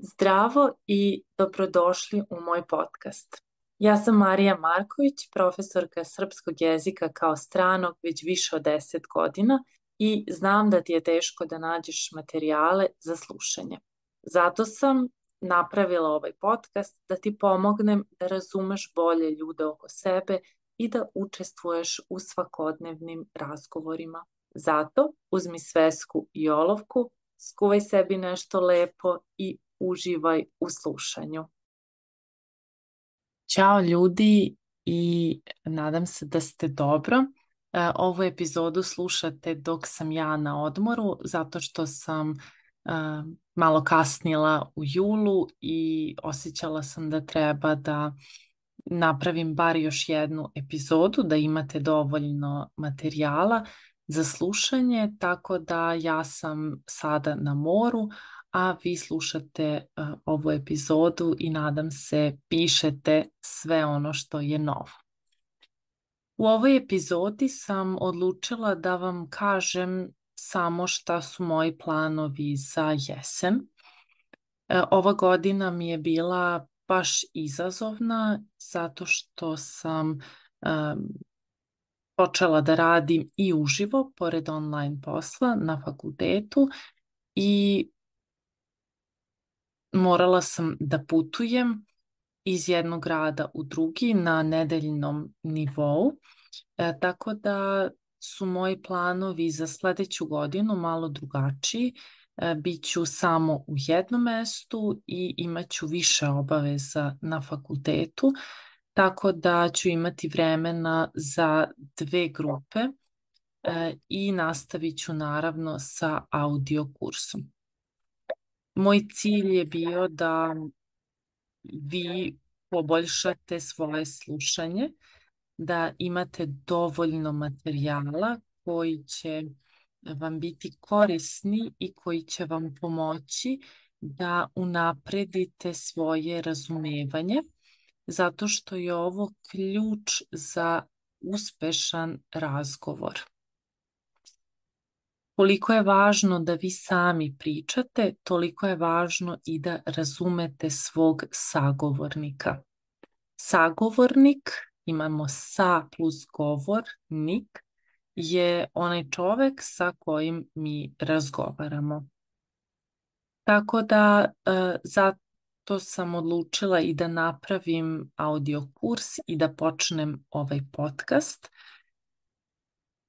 Zdravo i dobrodošli u moj podcast. Ja sam Marija Marković, profesorka srpskog jezika kao stranog već više od 10 godina i znam da ti je teško da nađeš materijale za slušanje. Zato sam napravila ovaj podcast da ti pomognem da razumeš bolje ljude oko sebe i da učestvuješ u svakodnevnim razgovorima. Zato uzmi svesku i olovku, skuvaj sebi nešto lepo i uživaj u slušanju. Ćao ljudi i nadam se da ste dobro. Ovu epizodu slušate dok sam ja na odmoru zato što sam malo kasnila u julu i osjećala sam da treba da napravim bar još jednu epizodu, da imate dovoljno materijala za slušanje, tako da ja sam sada na moru, a vi slušate ovu epizodu i nadam se pišete sve ono što je novo. U ovoj epizodi sam odlučila da vam kažem samo šta su moji planovi za jesen. Ova godina mi je bila baš izazovna zato što sam počela da radim i uživo pored online posla na fakultetu i morala sam da putujem iz jednog grada u drugi na nedeljnom nivou, tako da su moji planovi za sledeću godinu malo drugačiji. Biću samo u jednom mestu i imaću više obaveza na fakultetu, tako da ću imati vremena za 2 grupe i nastavit ću naravno sa audio kursom. Moj cilj je bio da vi poboljšate svoje slušanje, da imate dovoljno materijala koji će vam biti korisni i koji će vam pomoći da unapredite svoje razumevanje, zato što je ovo ključ za uspešan razgovor. Koliko je važno da vi sami pričate, toliko je važno i da razumete svog sagovornika. Sagovornik, imamo sa plus govornik, je onaj čovek sa kojim mi razgovaramo. Tako da zato sam odlučila i da napravim audio kurs i da počnem ovaj podcast.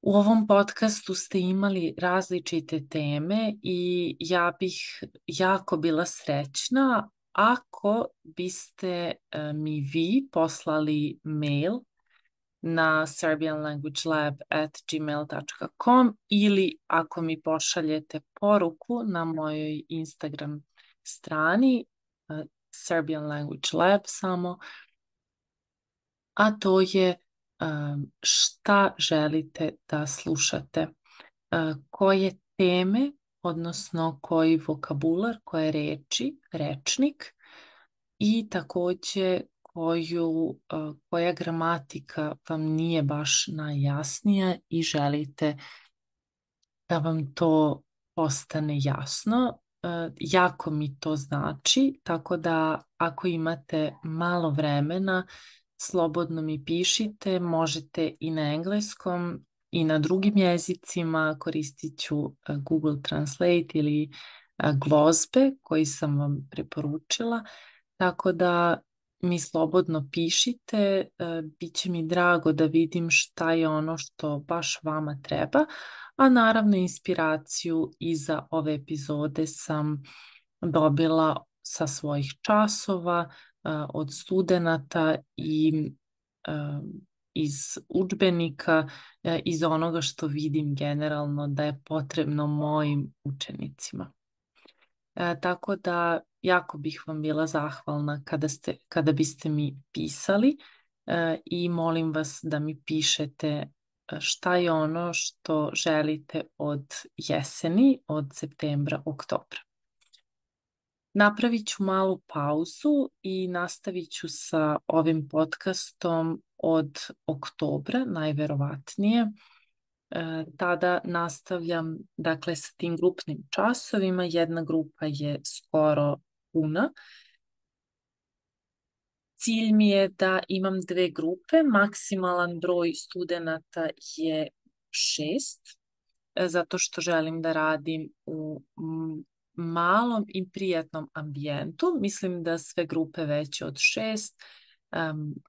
U ovom podcastu ste imali različite teme i ja bih jako bila srećna ako biste mi vi poslali mail na serbianlanguagelab@gmail.com ili ako mi pošaljete poruku na mojoj Instagram strani Serbian Language Lab samo, a to je šta želite da slušate, koje teme, odnosno koji vokabular, koje reči, rečnik i takođe koja gramatika vam nije baš najjasnija i želite da vam to postane jasno. Jako mi to znači, tako da ako imate malo vremena, slobodno mi pišite, možete i na engleskom i na drugim jezicima, koristit ću Google Translate ili glozbe koji sam vam preporučila, tako da mi slobodno pišite, bit će mi drago da vidim šta je ono što baš vama treba, a naravno inspiraciju i za ove epizode sam dobila sa svojih časova, od studenata i iz udžbenika, iz onoga što vidim generalno da je potrebno mojim učenicima. Tako da jako bih vam bila zahvalna kada biste mi pisali i molim vas da mi pišete šta je ono što želite od jeseni, od septembra, oktobra. Napravit ću malu pauzu i nastavit ću sa ovim podcastom od oktobra, najverovatnije. Tada nastavljam, dakle, sa tim grupnim časovima. Jedna grupa je skoro puna. Cilj mi je da imam 2 grupe, maksimalan broj studenata je 6, zato što želim da radim u malom i prijatnom ambijentu. Mislim da sve grupe veće od 6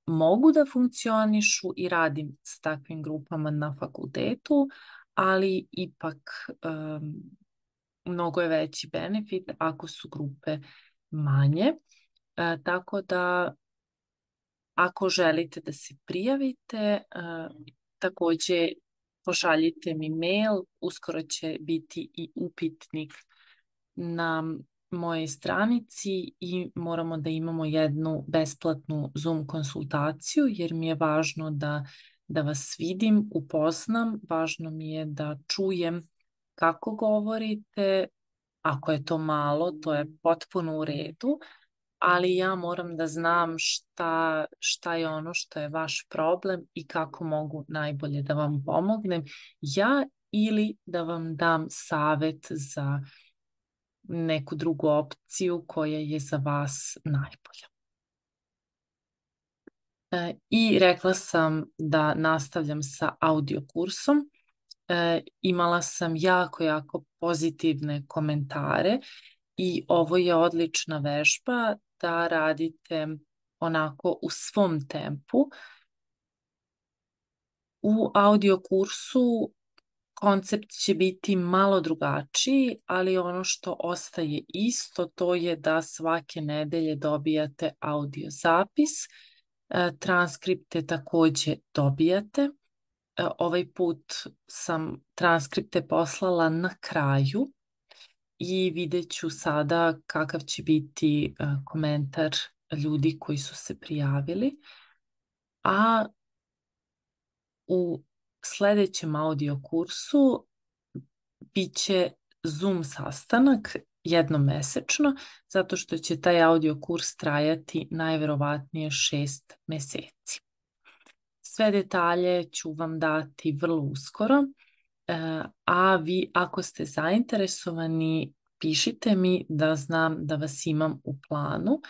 mogu da funkcionišu i radim sa takvim grupama na fakultetu, ali ipak mnogo je veći benefit ako su grupe manje. Tako da ako želite da se prijavite, takođe pošaljite mi mail, uskoro će biti i upitnik na mojoj stranici i moramo da imamo jednu besplatnu Zoom konsultaciju jer mi je važno da vas vidim, upoznam, važno mi je da čujem kako govorite. Ako je to malo, to je potpuno u redu, ali ja moram da znam šta je ono što je vaš problem i kako mogu najbolje da vam pomognem ja ili da vam dam savet za neku drugu opciju koja je za vas najbolja. I rekla sam da nastavljam sa audio kursom. Imala sam jako pozitivne komentare i ovo je odlična vežba da radite onako u svom tempu. U audio kursu koncept će biti malo drugačiji, ali ono što ostaje isto to je da svake nedelje dobijate audio zapis, transkripte takođe dobijate. Ovaj put sam transkripte poslala na kraju i vidjet ću sada kakav će biti komentar ljudi koji su se prijavili. A u sledećem audio kursu bit će Zoom sastanak jednomesečno, zato što će taj audio kurs trajati najverovatnije 6 meseci. Sve detalje ću vam dati vrlo uskoro, a vi ako ste zainteresovani, pišite mi da znam da vas imam u planu.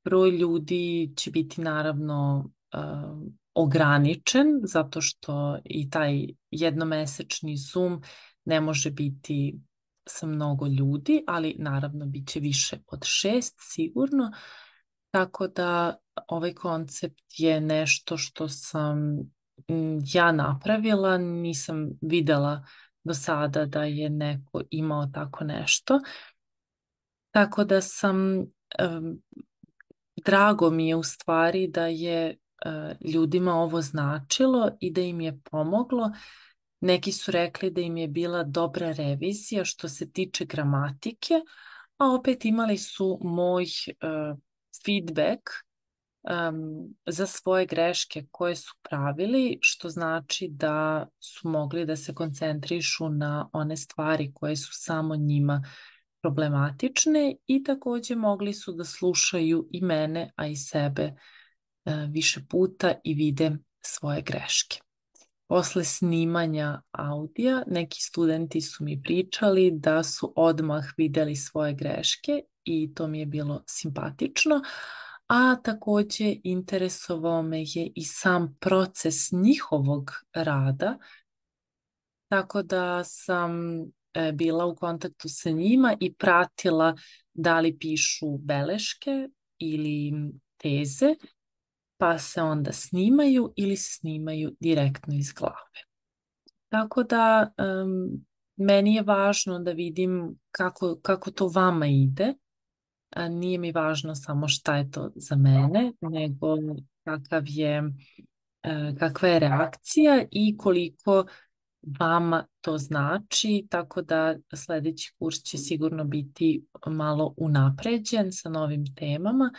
Broj ljudi će biti naravno ograničen, zato što i taj jednomesečni Zoom ne može biti sa mnogo ljudi, ali naravno bit će više od 6 sigurno. Tako da ovaj koncept je nešto što sam ja napravila, nisam videla do sada da je neko imao tako nešto. Tako da drago mi je u stvari da je ljudima ovo značilo i da im je pomoglo. Neki su rekli da im je bila dobra revizija što se tiče gramatike, a opet imali su moj feedback za svoje greške koje su pravili, što znači da su mogli da se koncentrišu na one stvari koje su samo njima problematične i takođe mogli su da slušaju i mene, a i sebe više puta i vide svoje greške. Posle snimanja audija, neki studenti su mi pričali da su odmah videli svoje greške i to mi je bilo simpatično, a takođe interesovao me je i sam proces njihovog rada, tako da sam bila u kontaktu sa njima i pratila da li pišu beleške ili teze, pa se onda snimaju ili se snimaju direktno iz glave. Tako da meni je važno da vidim kako to vama ide. Nije mi važno samo šta je to za mene, nego kakva je reakcija i koliko vama to znači, tako da sledeći kurs će sigurno biti malo unapređen sa novim temama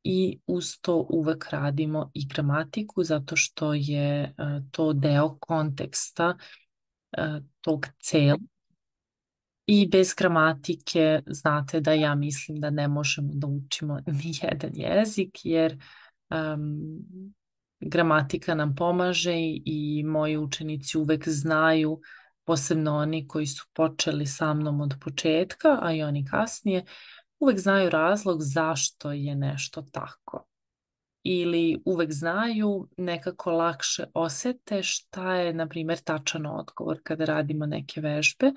i uz to uvek radimo i gramatiku zato što je to deo konteksta tog celog. I bez gramatike znate da ja mislim da ne možemo da učimo ni jedan jezik jer gramatika nam pomaže i moji učenici uvek znaju, posebno oni koji su počeli sa mnom od početka, a i oni kasnije, uvek znaju razlog zašto je nešto tako. Ili uvek znaju, nekako lakše osete šta je, na primjer, tačan odgovor kada radimo neke vežbe,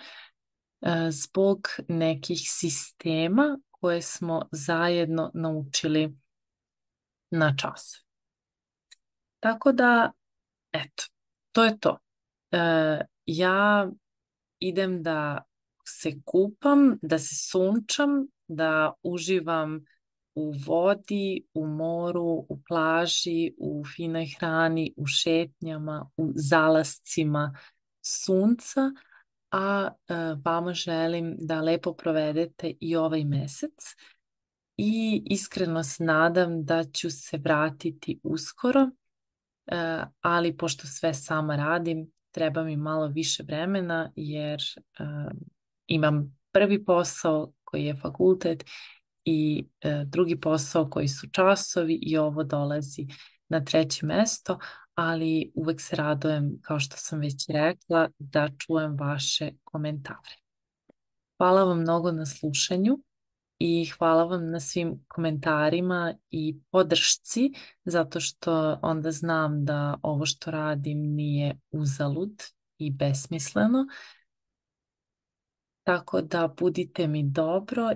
zbog nekih sistema koje smo zajedno naučili na čas. Tako da, eto, to je to. Ja idem da se kupam, da se sunčam, da uživam u vodi, u moru, u plaži, u finoj hrani, u šetnjama, u zalascima sunca, a vama želim da lepo provedete i ovaj mesec i iskreno se nadam da ću se vratiti uskoro, ali pošto sve sama radim, treba mi malo više vremena jer imam prvi posao koji je fakultet i drugi posao koji su časovi i ovo dolazi na treće mesto, ali uvek se radujem, kao što sam već rekla, da čujem vaše komentare. Hvala vam mnogo na slušanju i hvala vam na svim komentarima i podršci, zato što onda znam da ovo što radim nije uzalud i besmisleno. Tako da budite mi dobro